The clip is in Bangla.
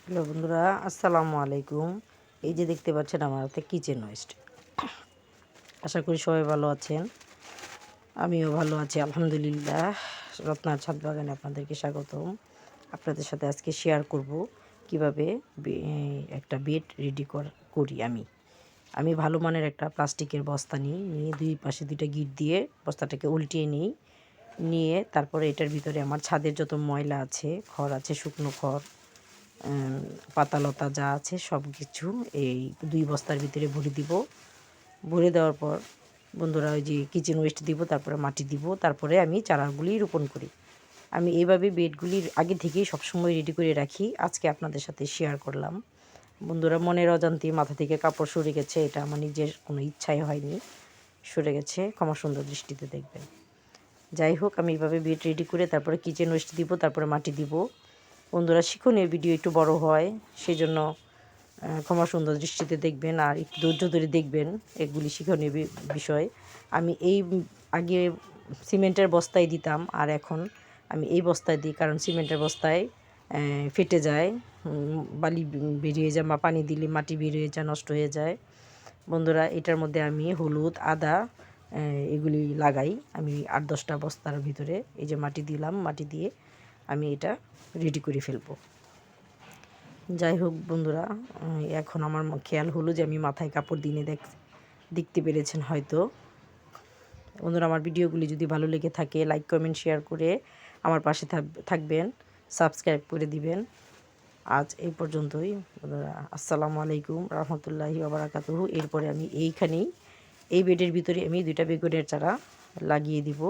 হ্যালো বন্ধুরা, আসসালামু আলাইকুম। এই যে দেখতে পাচ্ছেন আমার হাতে কিচেন ওয়েস্ট। আশা করি সবাই ভালো আছেন। আমিও ভালো আছি আলহামদুলিল্লাহ। রত্নার ছাদ বাগানে আপনাদেরকে স্বাগতম। আপনাদের সাথে আজকে শেয়ার করব কিভাবে একটা বেড রেডি করি আমি। আমি ভালো মানের একটা প্লাস্টিকের বস্তা নিয়ে দুই পাশে দুইটা গিট দিয়ে বস্তাটাকে উল্টিয়ে নিই। নিয়ে তারপরে এটার ভিতরে আমার ছাদের যত ময়লা আছে, খড় আছে, শুকনো খড়, পাতালতা যা আছে সব কিছু এই দুই বস্তার ভিতরে ভরে দিব। ভরে দেওয়ার পর বন্ধুরা ওই যে কিচেন ওয়েস্ট দিব, তারপরে মাটি দিব, তারপরে আমি চারাগুলি রোপণ করি। আমি এইভাবে বেডগুলির আগে থেকেই সবসময় রেডি করে রাখি। আজকে আপনাদের সাথে শেয়ার করলাম। বন্ধুরা, মনের অজান্তে মাথা থেকে কাপড় সরে গেছে, এটা আমার নিজের কোনো ইচ্ছাই হয়নি, সরে গেছে, ক্ষমা সুন্দর দৃষ্টিতে দেখবেন। যাই হোক, আমি এইভাবে বেড রেডি করে তারপরে কিচেন ওয়েস্ট দিব, তারপরে মাটি দিব। বন্ধুরা, শিক্ষণীয় ভিডিও একটু বড় হয়, সেই জন্য ক্ষমা সুন্দর দৃষ্টিতে দেখবেন আর একটু ধৈর্য ধরে দেখবেন। এগুলি শিক্ষণীয় বিষয়। আমি আগে সিমেন্টের বস্তায় দিতাম, আর এখন আমি এই বস্তায় দিই, কারণ সিমেন্টের বস্তায় ফেটে যায়, বালি বেরিয়ে যায়, বা পানি দিলে মাটি বেরিয়ে যায়, নষ্ট হয়ে যায়। বন্ধুরা, এটার মধ্যে আমি হলুদ, আদা এগুলি লাগাই। আমি 8-10টা বস্তার ভিতরে এই যে মাটি দিলাম, মাটি দিয়ে আমি এটা রেডি করে ফেলবো। যাই হোক বন্ধুরা, এখন আমার খেয়াল হলো যে আমি মাথায় কাপড় দিয়ে দেখতে পেরেছেন হয়তো। বন্ধুরা, আমার ভিডিওগুলি যদি ভালো লেগে থাকে লাইক কমেন্ট শেয়ার করে আমার পাশে থাকবেন, সাবস্ক্রাইব করে দিবেন। আজ এই পর্যন্তই বন্ধুরা। আসসালামু আলাইকুম রহমতুল্লাহি ওয়া বারাকাতুহু। এরপরে আমি এই বেডের ভিতরে আমি 2টা বেগুনের চারা লাগিয়ে দিব।